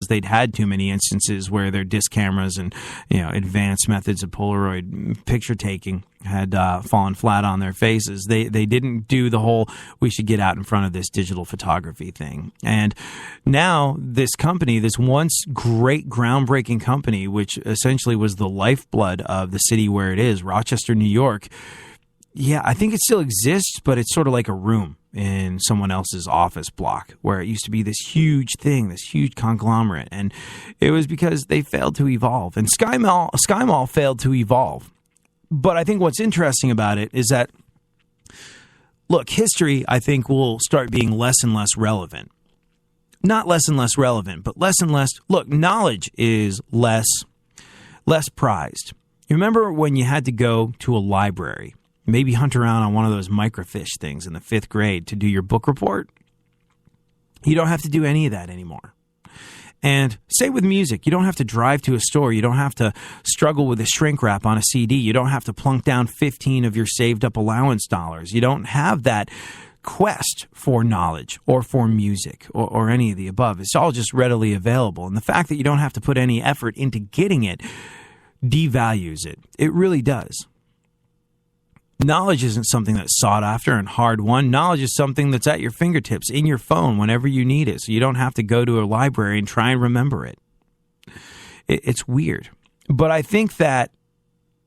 They'd had too many instances where their disc cameras and advanced methods of Polaroid picture taking had fallen flat on their faces. They didn't do the whole we should get out in front of this digital photography thing. And now this company, this once great groundbreaking company, which essentially was the lifeblood of the city where it is, Rochester, New York, yeah, I think it still exists, but it's sort of like a room in someone else's office block where it used to be this huge thing, this huge conglomerate. And it was because they failed to evolve. And SkyMall failed to evolve. But I think what's interesting about it is that, look, history, I think, will start being less and less relevant. Not less and less relevant, but less and less. Look, knowledge is less prized. You remember when you had to go to a library, maybe hunt around on one of those microfiche things in the 5th grade to do your book report? You don't have to do any of that anymore. And same with music. You don't have to drive to a store. You don't have to struggle with a shrink wrap on a CD. You don't have to plunk down 15 of your saved up allowance dollars. You don't have that quest for knowledge or for music or any of the above. It's all just readily available. And the fact that you don't have to put any effort into getting it devalues it. It really does. Knowledge isn't something that's sought after and hard won. Knowledge is something that's at your fingertips, in your phone, whenever you need it. So you don't have to go to a library and try and remember it. It's weird. But I think that,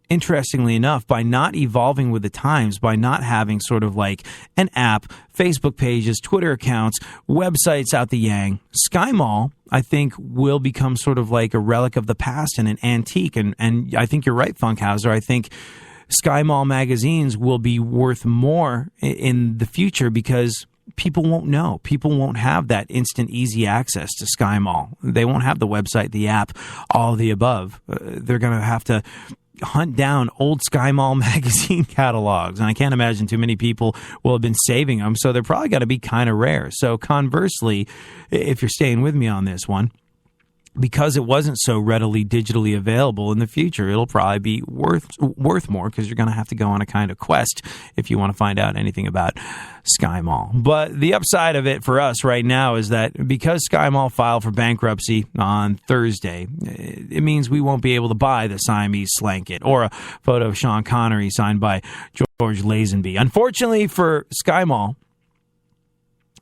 interestingly enough, by not evolving with the times, by not having sort of like an app, Facebook pages, Twitter accounts, websites out the yang, SkyMall, I think, will become sort of like a relic of the past and an antique. And I think you're right, Funkhauser. I think SkyMall magazines will be worth more in the future because people won't know. People won't have that instant, easy access to SkyMall. They won't have the website, the app, all of the above. They're going to have to hunt down old SkyMall magazine catalogs, and I can't imagine too many people will have been saving them, so they're probably going to be kind of rare. So conversely, if you're staying with me on this one, because it wasn't so readily digitally available in the future, it'll probably be worth more because you're going to have to go on a kind of quest if you want to find out anything about SkyMall. But the upside of it for us right now is that because SkyMall filed for bankruptcy on Thursday, it means we won't be able to buy the Siamese Slanket or a photo of Sean Connery signed by George Lazenby. Unfortunately for SkyMall,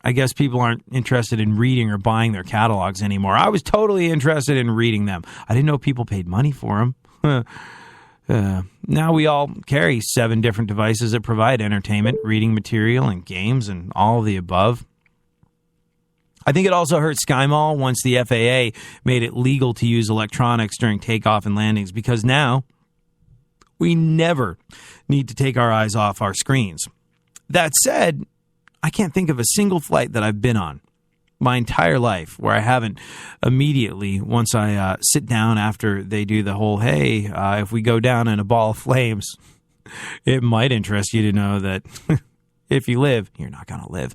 I guess people aren't interested in reading or buying their catalogs anymore. I was totally interested in reading them. I didn't know people paid money for them. Now we all carry 7 different devices that provide entertainment, reading material, and games, and all of the above. I think it also hurt SkyMall once the FAA made it legal to use electronics during takeoff and landings, because now we never need to take our eyes off our screens. That said, I can't think of a single flight that I've been on my entire life where I haven't immediately, once I sit down after they do the whole, hey, if we go down in a ball of flames, it might interest you to know that if you live, you're not going to live.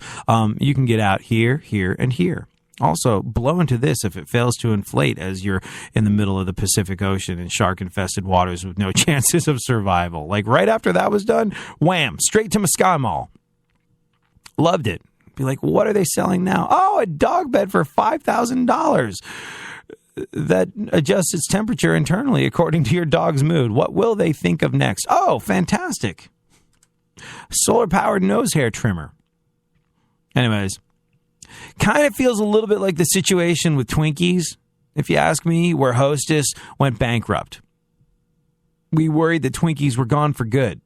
You can get out here, here, and here. Also, blow into this if it fails to inflate as you're in the middle of the Pacific Ocean in shark-infested waters with no chances of survival. Like right after that was done, wham, straight to SkyMall. Loved it. Be like, what are they selling now? Oh, a dog bed for $5,000 that adjusts its temperature internally according to your dog's mood. What will they think of next? Oh, fantastic. Solar-powered nose hair trimmer. Anyways, kind of feels a little bit like the situation with Twinkies, if you ask me, where Hostess went bankrupt. We worried that Twinkies were gone for good.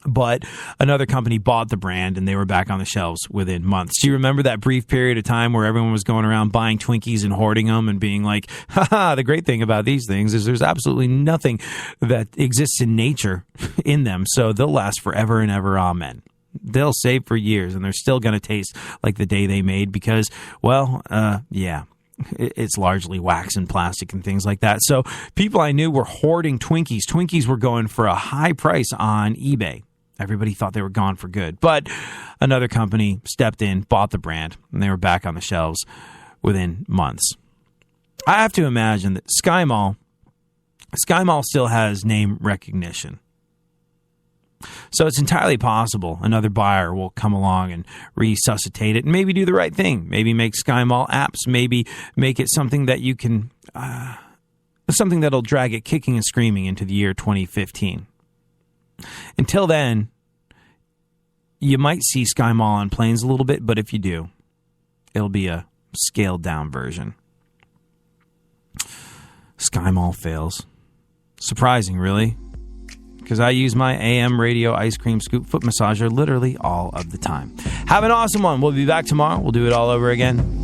But another company bought the brand, and they were back on the shelves within months. Do you remember that brief period of time where everyone was going around buying Twinkies and hoarding them and being like, haha, the great thing about these things is there's absolutely nothing that exists in nature in them, so they'll last forever and ever, amen. They'll save for years, and they're still going to taste like the day they made because, well, yeah. It's largely wax and plastic and things like that. So people I knew were hoarding Twinkies. Twinkies were going for a high price on eBay. Everybody thought they were gone for good. But another company stepped in, bought the brand, and they were back on the shelves within months. I have to imagine that SkyMall still has name recognition. So it's entirely possible another buyer will come along and resuscitate it and maybe do the right thing. Maybe make SkyMall apps. Maybe make it something that you can, something that'll drag it kicking and screaming into the year 2015. Until then, you might see SkyMall on planes a little bit, but if you do, it'll be a scaled down version. SkyMall fails. Surprising, really. Because I use my AM radio ice cream scoop foot massager literally all of the time. Have an awesome one. We'll be back tomorrow. We'll do it all over again.